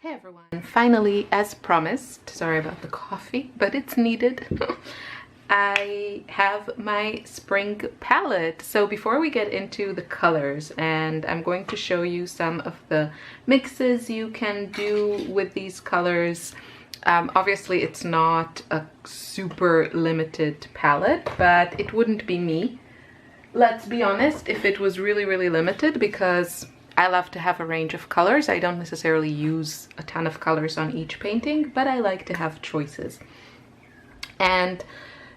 Hey everyone, finally, as promised, sorry about the coffee, but it's needed, I have my spring palette. So before we get into the colors, and I'm going to show you some of the mixes you can do with these colors. Obviously it's not a super limited palette, but it wouldn't be me, let's be honest, if it was really limited, because I love to have a range of colors. I don't necessarily use a ton of colors on each painting, but I like to have choices. And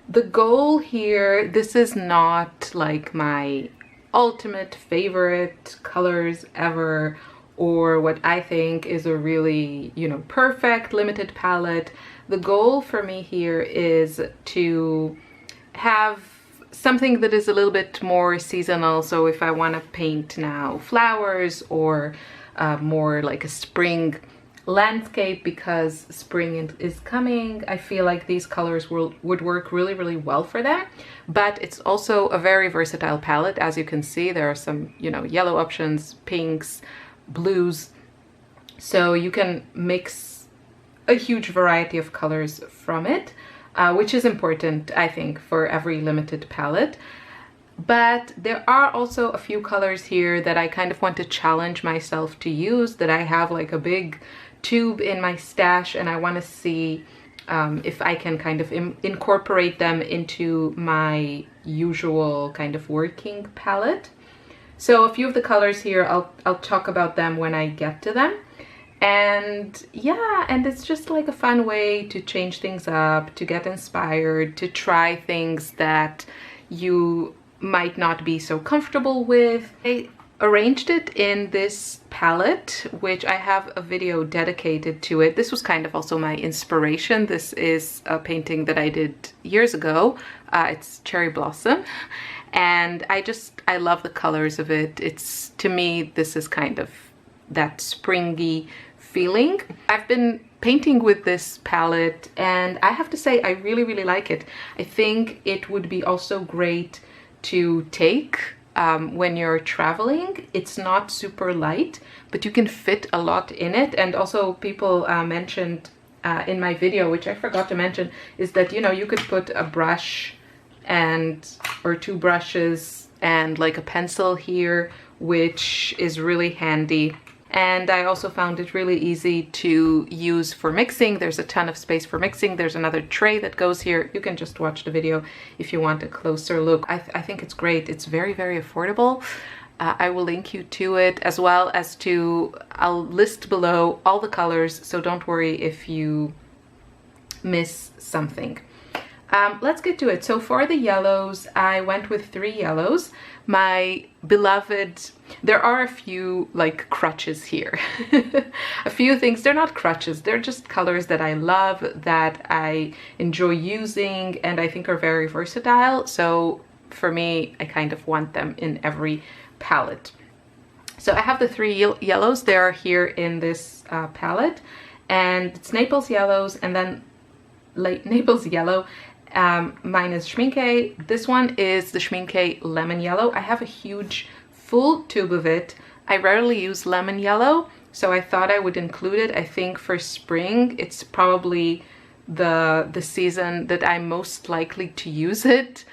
the goal here, this is not like my ultimate favorite colors ever, or what I think is a really, perfect limited palette. The goal for me here is to have something that is a little bit more seasonal. So if I want to paint now flowers or more like a spring landscape, because spring is coming, I feel like these colors would work really well for that. But it's also a very versatile palette. As you can see, there are some yellow options, pinks, blues, so you can mix a huge variety of colors from it. Which is important, I think, for every limited palette. But there are also a few colors here that I kind of want to challenge myself to use, that I have like a big tube in my stash, and I want to see if I can kind of incorporate them into my usual kind of working palette. So a few of the colors here, I'll talk about them when I get to them. And yeah, and it's just like a fun way to change things up, to get inspired, to try things that you might not be so comfortable with. I arranged it in this palette, which I have a video dedicated to it. This was kind of also my inspiration. This is a painting that I did years ago. It's Cherry Blossom. And I love the colors of it. It's, to me, this is kind of that springy feeling. I've been painting with this palette, and I have to say I really like it. I think it would be also great to take when you're traveling. It's not super light, but you can fit a lot in it. And also people mentioned in my video, which I forgot to mention, is that you could put a brush or two brushes and like a pencil here, which is really handy. And I also found it really easy to use for mixing. There's a ton of space for mixing. There's another tray that goes here. You can just watch the video if you want a closer look. I think it's great. It's very affordable. I will link you to it, as well as I'll list below all the colors, so don't worry if you miss something. Let's get to it. So for the yellows, I went with 3 yellows. My beloved, there are a few like crutches here. A few things, they're not crutches, they're just colors that I love, that I enjoy using, and I think are very versatile. So for me, I kind of want them in every palette. So I have the 3 yellows. They're here in this palette, and it's Naples yellows, and then Naples yellow. Mine is Schmincke. This one is the Schmincke lemon yellow. I have a huge full tube of it. I rarely use lemon yellow, so I thought I would include it. I think for spring, it's probably the season that I'm most likely to use it,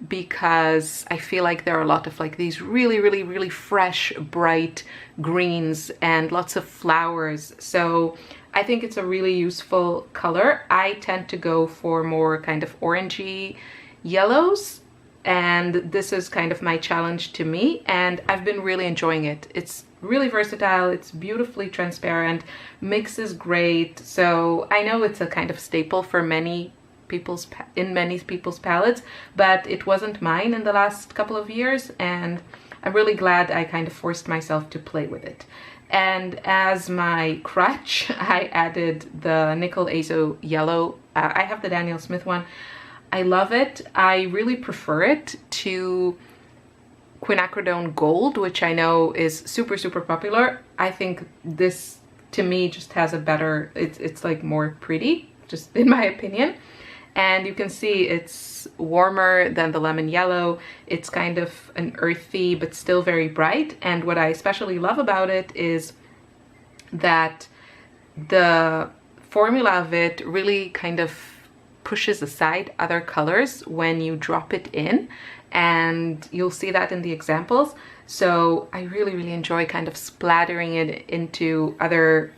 because I feel like there are a lot of like these really fresh, bright greens and lots of flowers. So I think it's a really useful color. I tend to go for more kind of orangey yellows, and this is kind of my challenge to me, and I've been really enjoying it. It's really versatile, it's beautifully transparent, mix is great. So I know it's a kind of staple for many people's palettes, but it wasn't mine in the last couple of years, and I'm really glad I kind of forced myself to play with it. And as my crutch, I added the Nickle Azo Yello. I have the Daniel Smith one. I love it. I really prefer it to quinacridone gold, which I know is super popular. I think this, to me, just has a better, it's like more pretty, just in my opinion. And you can see it's warmer than the lemon yellow. It's kind of an earthy but still very bright. And what I especially love about it is that the formula of it really kind of pushes aside other colors when you drop it in, and you'll see that in the examples. So I really enjoy kind of splattering it into other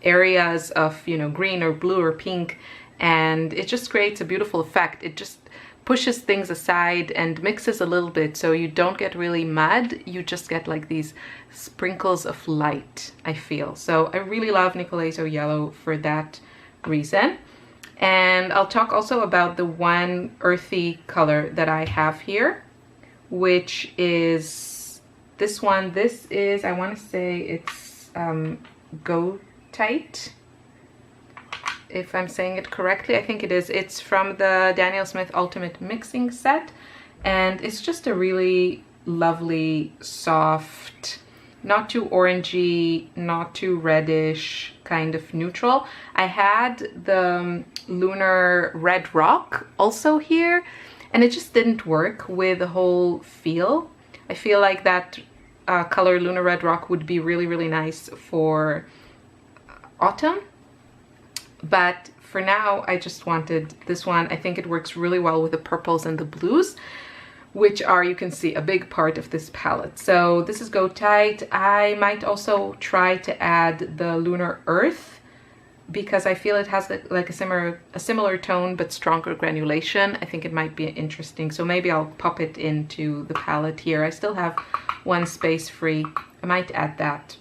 areas of, you know, green or blue or pink, and it just creates a beautiful effect. It just pushes things aside and mixes a little bit, so you don't get really mud, you just get like these sprinkles of light, I feel. So I really love Nickle Azo Yello for that reason. And I'll talk also about the one earthy color that I have here, which is this one. This is, I want to say it's Goetite, if I'm saying it correctly. I think it is. It's from the Daniel Smith Ultimate Mixing Set, and it's just a really lovely, soft, not too orangey, not too reddish, kind of neutral. I had the Lunar Red Rock also here, and it just didn't work with the whole feel. I feel like that color Lunar Red Rock would be really nice for autumn, but for now I just wanted this one. I think it works really well with the purples and the blues, which are, you can see, a big part of this palette. So this is Goetite. I might also try to add the Lunar Earth, because I feel it has like a similar tone but stronger granulation. I think it might be interesting, so maybe I'll pop it into the palette here. I still have one space free. I might add that.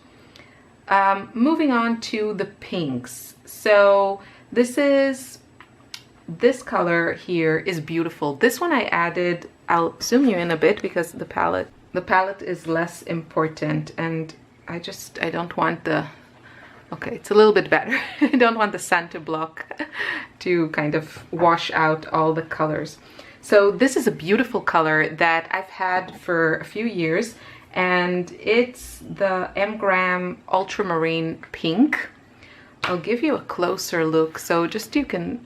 Moving on to the pinks. So this color here is beautiful. This one I added, I'll zoom you in a bit because the palette is less important, and I don't want the, okay, it's a little bit better. I don't want the sun to block, to kind of wash out all the colors. So this is a beautiful color that I've had for a few years, and it's the M-Gram Ultramarine Pink. I'll give you a closer look, so just you can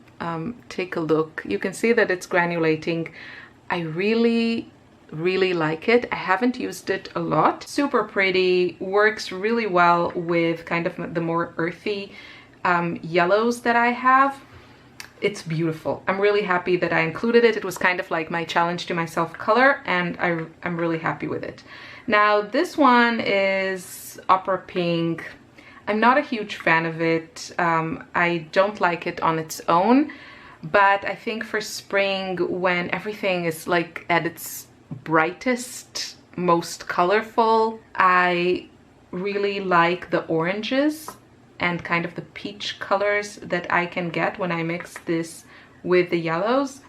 take a look. You can see that it's granulating. I really like it. I haven't used it a lot. Super pretty, works really well with kind of the more earthy yellows that I have. It's beautiful. I'm really happy that I included it. It was kind of like my challenge to myself color, and I'm really happy with it. Now this one is Opera Pink. I'm not a huge fan of it. I don't like it on its own, but I think for spring, when everything is like at its brightest, most colorful, I really like the oranges and kind of the peach colors that I can get when I mix this with the yellows.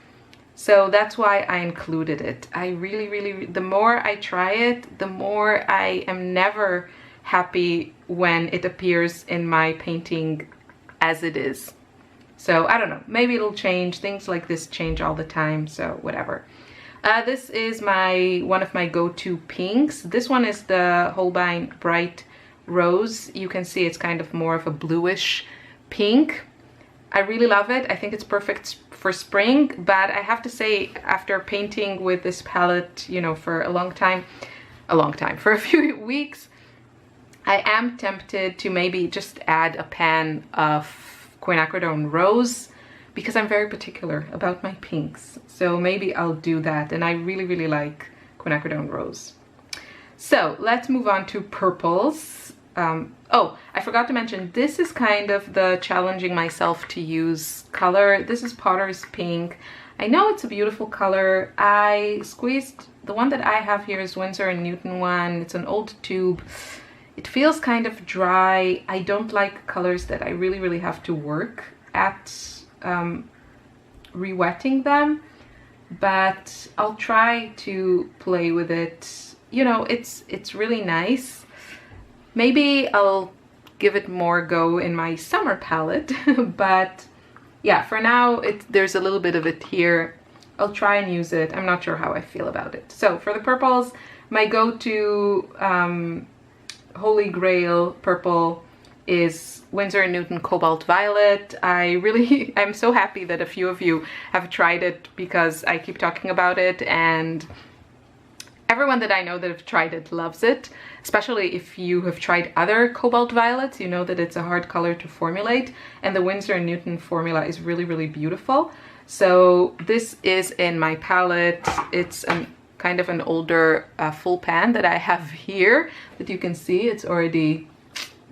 So that's why I included it. I really, the more I try it, the more I am never happy when it appears in my painting as it is. So I don't know, maybe it'll change. Things like this change all the time, so whatever. This is one of my go-to pinks. This one is the Holbein Bright Rose. You can see it's kind of more of a bluish pink. I really love it. I think it's perfect for spring, but I have to say, after painting with this palette, you know, for for a few weeks, I am tempted to maybe just add a pan of quinacridone rose, because I'm very particular about my pinks. So maybe I'll do that, and I really like quinacridone rose. So let's move on to purples. Oh, I forgot to mention, this is kind of the challenging myself to use color. This is Potter's Pink. I know it's a beautiful color. I squeezed, the one that I have here is Winsor & Newton one. It's an old tube. It feels kind of dry. I don't like colors that I really have to work at re-wetting them, but I'll try to play with it. You know, it's really nice. Maybe I'll give it more go in my summer palette, but yeah, for now there's a little bit of it here. I'll try and use it. I'm not sure how I feel about it. So for the purples, my go-to Holy Grail purple is Winsor & Newton Cobalt Violet. I'm so happy that a few of you have tried it, because I keep talking about it, and everyone that I know that have tried it loves it, especially if you have tried other cobalt violets. You know that it's a hard color to formulate, and the Winsor & Newton formula is really, really beautiful. So this is in my palette. It's kind of an older full pan that I have here that you can see. It's already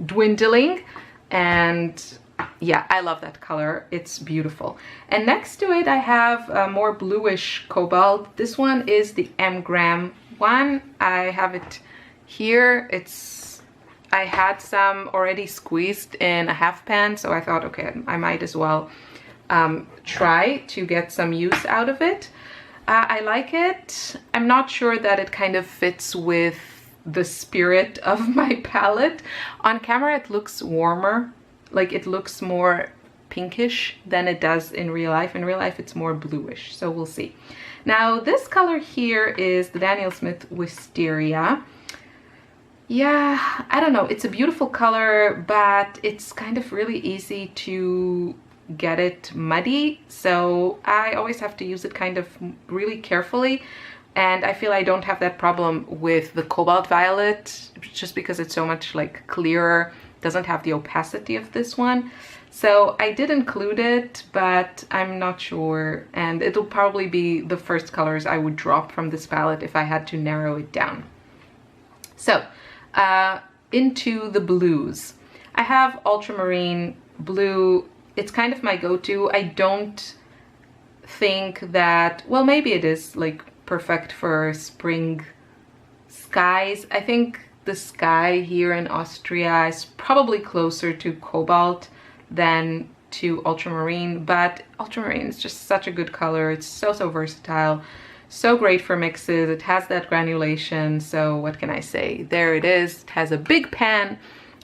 dwindling, and yeah, I love that color. It's beautiful. And next to it I have a more bluish cobalt. This one is the M-gram one. I have it here. I had some already squeezed in a half pan, so I thought, okay, I might as well try to get some use out of it. I like it. I'm not sure that it kind of fits with the spirit of my palette. On camera it looks warmer, like it looks more pinkish than it does in real life. In real life it's more bluish, so we'll see. Now this color here is the Daniel Smith Wisteria. Yeah, I don't know, it's a beautiful color, but it's kind of really easy to get it muddy, so I always have to use it kind of really carefully. And I feel I don't have that problem with the Cobalt Violet, just because it's so much like clearer, doesn't have the opacity of this one. So I did include it, but I'm not sure, and it'll probably be the first colors I would drop from this palette if I had to narrow it down. So into the blues. I have Ultramarine Blue. It's kind of my go-to. I don't think that, well, maybe it is like perfect for spring skies. I think the sky here in Austria is probably closer to cobalt than to ultramarine, but ultramarine is just such a good color. It's so versatile, so great for mixes. It has that granulation, so what can I say? There it is. It has a big pan.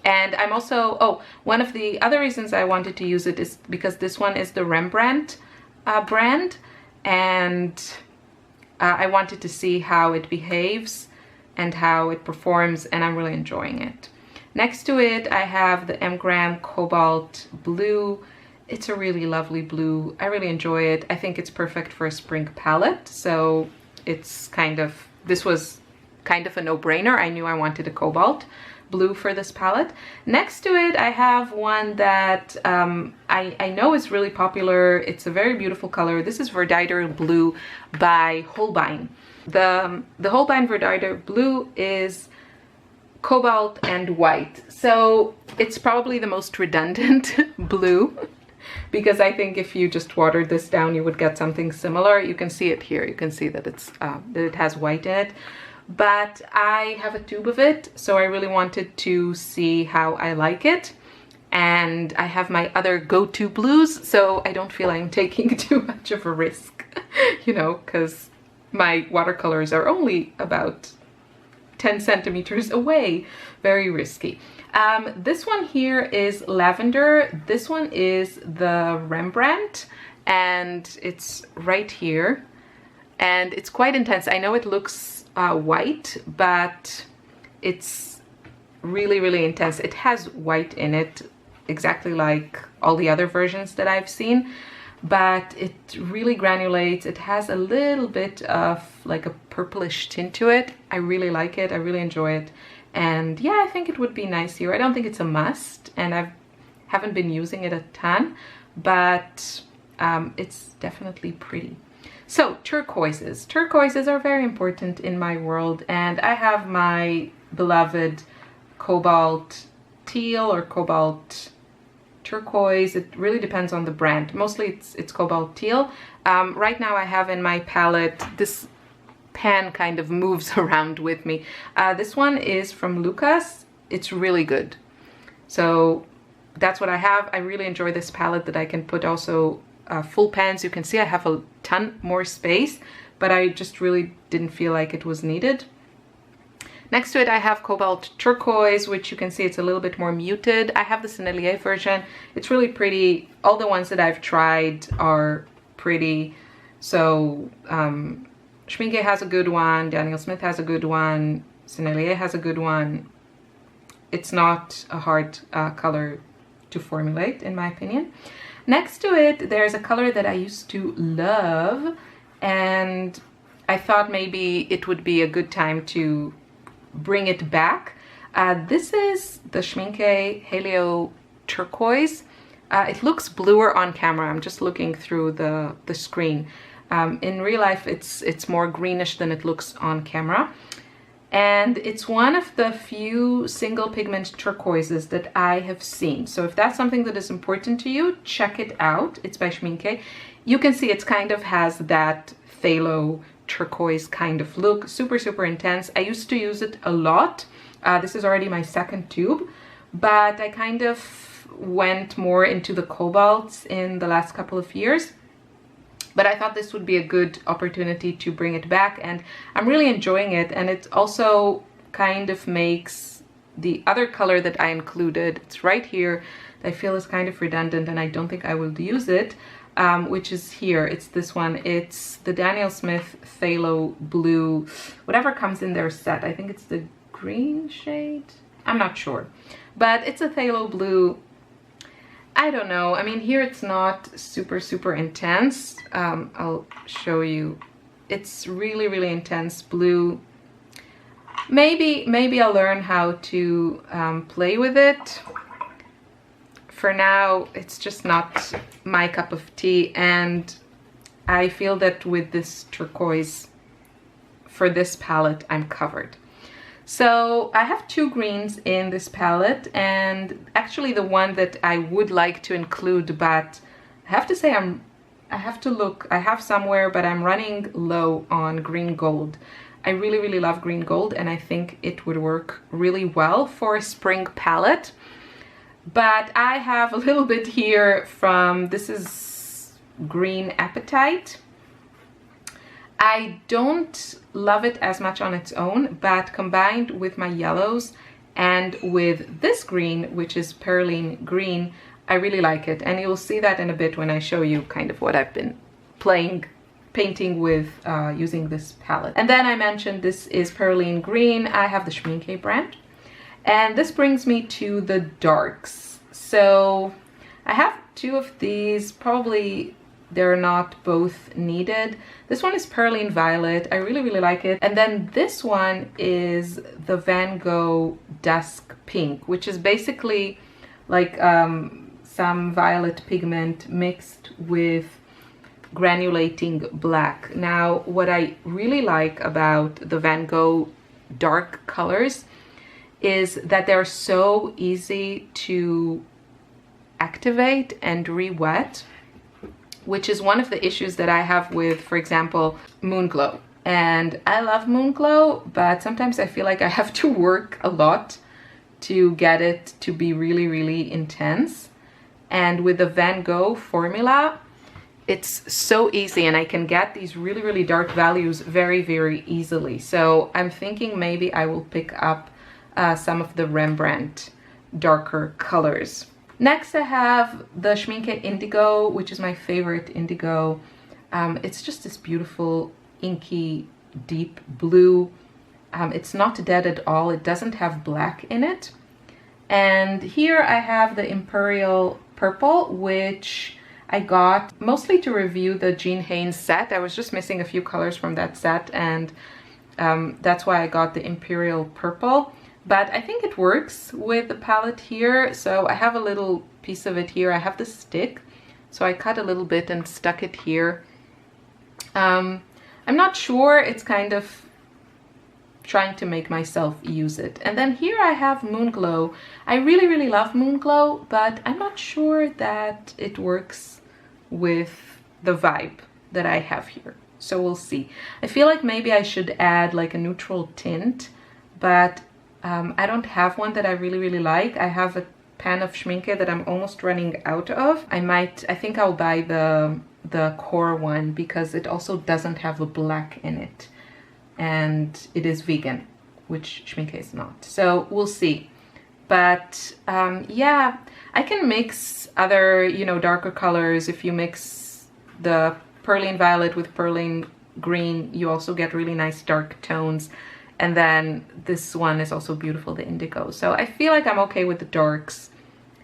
And I'm also, oh, one of the other reasons I wanted to use it is because this one is the Rembrandt brand, and I wanted to see how it behaves and how it performs, and I'm really enjoying it. Next to it, I have the M-gram Cobalt Blue. It's a really lovely blue. I really enjoy it. I think it's perfect for a spring palette, so it's kind of, this was kind of a no-brainer. I knew I wanted a cobalt blue for this palette. Next to it, I have one that I know is really popular. It's a very beautiful color. This is Verditer Blue by Holbein. The Holbein Verditer Blue is cobalt and white, so it's probably the most redundant blue, because I think if you just watered this down you would get something similar. You can see it here. You can see that it's that it has white in it. But I have a tube of it, so I really wanted to see how I like it. And I have my other go-to blues, so I don't feel I'm taking too much of a risk, you know, because my watercolors are only about 10 centimeters away. Very risky. This one here is lavender. This one is the Rembrandt, and it's right here. And it's quite intense. I know it looks white, but it's really intense. It has white in it, exactly like all the other versions that I've seen, but it really granulates. It has a little bit of like a purplish tint to it. I really like it. I really enjoy it. And yeah, I think it would be nice here. I don't think it's a must, and I haven't been using it a ton, but it's definitely pretty. So turquoises. Turquoises are very important in my world, and I have my beloved Cobalt Teal or Cobalt Turquoise. It really depends on the brand. Mostly it's Cobalt Teal. Right now I have in my palette, this pan kind of moves around with me. This one is from Lukas. It's really good. So that's what I have. I really enjoy this palette that I can put also full pans. You can see I have a ton more space, but I just really didn't feel like it was needed. Next to it I have Cobalt Turquoise, which you can see it's a little bit more muted. I have the Sennelier version. It's really pretty. All the ones that I've tried are pretty. So Schmincke has a good one, Daniel Smith has a good one, Sennelier has a good one. It's not a hard color to formulate, in my opinion. Next to it, there's a color that I used to love, and I thought maybe it would be a good time to bring it back. This is the Schmincke Helio Turquoise. It looks bluer on camera. I'm just looking through the screen. In real life, it's more greenish than it looks on camera. And it's one of the few single pigment turquoises that I have seen. So if that's something that is important to you, check it out. It's by Schmincke. You can see it kind of has that phthalo turquoise kind of look. Super, super intense. I used to use it a lot. This is already my second tube, but I kind of went more into the cobalts in the last couple of years. But I thought this would be a good opportunity to bring it back, and I'm really enjoying it. And it also kind of makes the other color that I included, it's right here, I feel is kind of redundant and I don't think I will use it, which is here. It's this one. It's the Daniel Smith Phthalo Blue, whatever comes in their set. I think it's the green shade. I'm not sure. But it's a Phthalo Blue. I don't know. I mean, here it's not super, super intense. I'll show you. It's really, really intense blue. Maybe I'll learn how to play with it. For now, it's just not my cup of tea. And I feel that with this turquoise, for this palette, I'm covered. So I have two greens in this palette, and actually the one that I would like to include, but I have to say I have to look, I have somewhere, but I'm running low on green gold. I really, really love green gold, and I think it would work really well for a spring palette. But I have a little bit here from, this is Green Apetite. I don't love it as much on its own, but combined with my yellows and with this green, which is Perylene green, I really like it. And you'll see that in a bit when I show you kind of what I've been painting with using this palette. And then I mentioned this is Perylene green. I have the Schmincke brand. And this brings me to the darks. So I have two of these, probably they're not both needed. This one is Perylene Violet. I really, really like it. And then this one is the Van Gogh Dusk Pink, which is basically like some violet pigment mixed with granulating black. Now, what I really like about the Van Gogh dark colors is that they're so easy to activate and re-wet, which is one of the issues that I have with, for example, Moonglow. And I love Moonglow, but sometimes I feel like I have to work a lot to get it to be really, really intense. And with the Van Gogh formula, it's so easy, and I can get these really, really dark values very, very easily. So I'm thinking maybe I will pick up some of the Rembrandt darker colors. Next I have the Schmincke Indigo, which is my favorite indigo. It's just this beautiful inky deep blue. It's not dead at all. It doesn't have black in it. And here I have the Imperial Purple, which I got mostly to review the Jean Haines set. I was just missing a few colors from that set, and that's why I got the Imperial Purple. But I think it works with the palette here. So I have a little piece of it here. I have the stick, so I cut a little bit and stuck it here. I'm not sure. It's kind of trying to make myself use it. And then here I have Moonglow. I really, really love Moonglow, but I'm not sure that it works with the vibe that I have here. So we'll see. I feel like maybe I should add like a neutral tint, but I don't have one that I really, really like. I have a pan of Schmincke that I'm almost running out of. I think I'll buy the core one because it also doesn't have a black in it. And it is vegan, which Schmincke is not. So we'll see. But yeah, I can mix other, you know, darker colors. If you mix the Perylene Violet with Perylene Green, you also get really nice dark tones. And then this one is also beautiful, the Indigo. So I feel like I'm okay with the darks.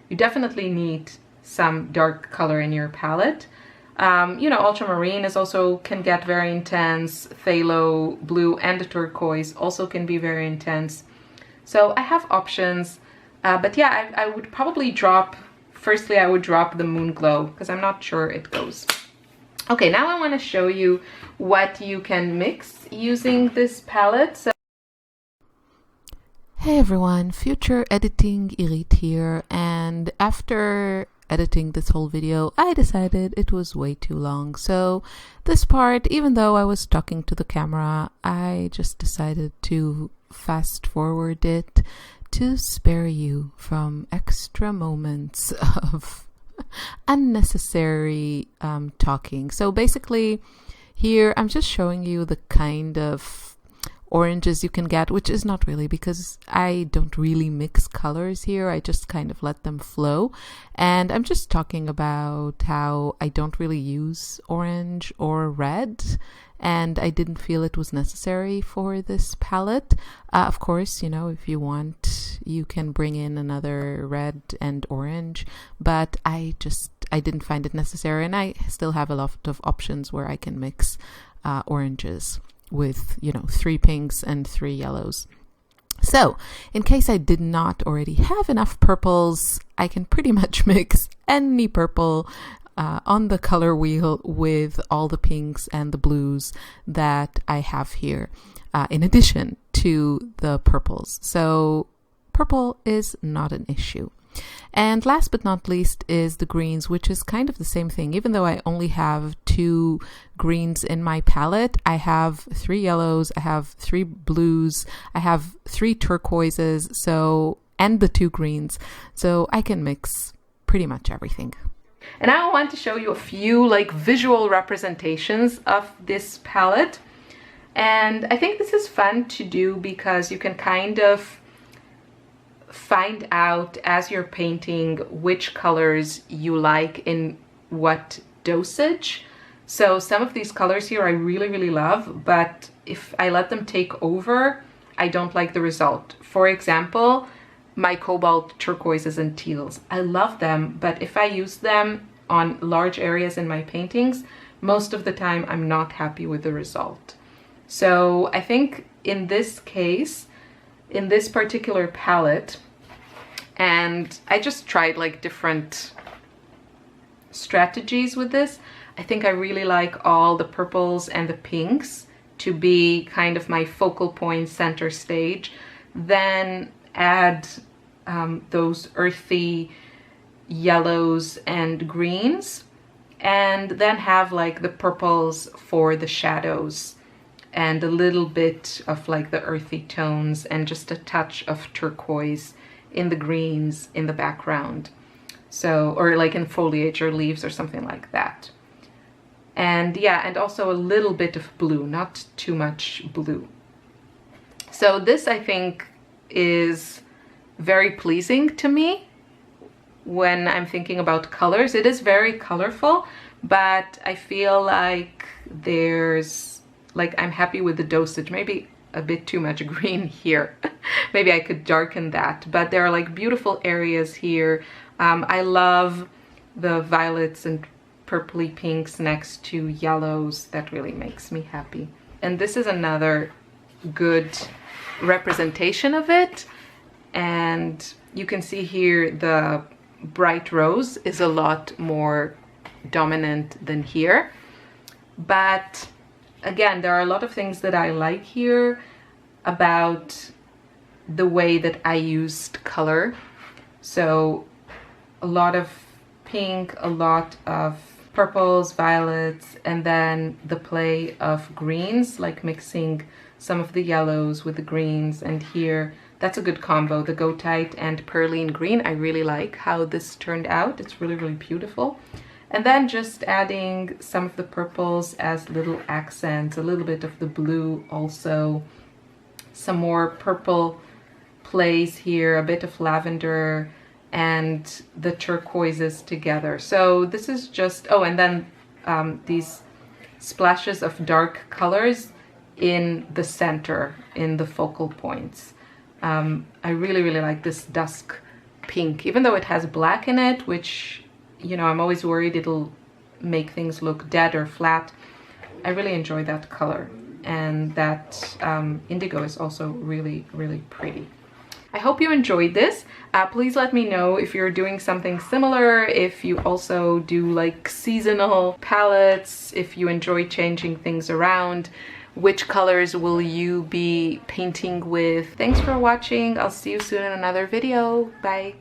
You definitely need some dark color in your palette. You know, Ultramarine is also can get very intense. Phthalo Blue and the Turquoise also can be very intense. So I have options, but yeah, I would probably drop, firstly I would drop the Moon Glow because I'm not sure it goes. Okay, now I want to show you what you can mix using this palette. So hey everyone, future editing Irit here, and after editing this whole video I decided it was way too long. So this part, even though I was talking to the camera, I just decided to fast forward it to spare you from extra moments of unnecessary talking. So basically here I'm just showing you the kind of oranges you can get, which is not really, because I don't really mix colors here. I just kind of let them flow. And I'm just talking about how I don't really use orange or red, and I didn't feel it was necessary for this palette. Of course, you know, if you want, you can bring in another red and orange, but I didn't find it necessary, and I still have a lot of options where I can mix oranges with, you know, 3 pinks and 3 yellows. So in case I did not already have enough purples, I can pretty much mix any purple on the color wheel with all the pinks and the blues that I have here, in addition to the purples. So purple is not an issue. And last but not least is the greens, which is kind of the same thing. Even though I only have 2 greens in my palette, I have 3 yellows, I have 3 blues, I have 3 turquoises, so, and the 2 greens. So I can mix pretty much everything. And now I want to show you a few like visual representations of this palette. And I think this is fun to do because you can kind of find out as you're painting which colors you like in what dosage. So some of these colors here I really love, but if I let them take over, I don't like the result. For example, my cobalt turquoises and teals. I love them, but if I use them on large areas in my paintings, most of the time I'm not happy with the result. So I think in this case, in this particular palette, and I just tried like different strategies with this. I think I really like all the purples and the pinks to be kind of my focal point, center stage. Then add those earthy yellows and greens, and then have like the purples for the shadows and a little bit of like the earthy tones and just a touch of turquoise in the greens in the background. So, or like in foliage or leaves or something like that. And yeah, and also a little bit of blue, not too much blue. So this I think is very pleasing to me when I'm thinking about colors. It is very colorful, but I feel like there's like, I'm happy with the dosage. Maybe a bit too much green here. Maybe I could darken that, but there are like beautiful areas here. I love the violets and purpley pinks next to yellows. That really makes me happy. And this is another good representation of it. And you can see here the bright rose is a lot more dominant than here. But again, there are a lot of things that I like here about the way that I used color. So a lot of pink, a lot of purples, violets, and then the play of greens, like mixing some of the yellows with the greens. And here, that's a good combo, the Goetite and Perylene green. I really like how this turned out. It's really beautiful. And then just adding some of the purples as little accents, a little bit of the blue also, some more purple plays here, a bit of lavender, and the turquoises together. So this is just, oh, and then these splashes of dark colors in the center, in the focal points. I really like this dusk pink, even though it has black in it, which, you know, I'm always worried it'll make things look dead or flat. I really enjoy that color, and that indigo is also really, really pretty. I hope you enjoyed this. Please let me know if you're doing something similar, if you also do like seasonal palettes, if you enjoy changing things around. Which colors will you be painting with? Thanks for watching. I'll see you soon in another video. Bye.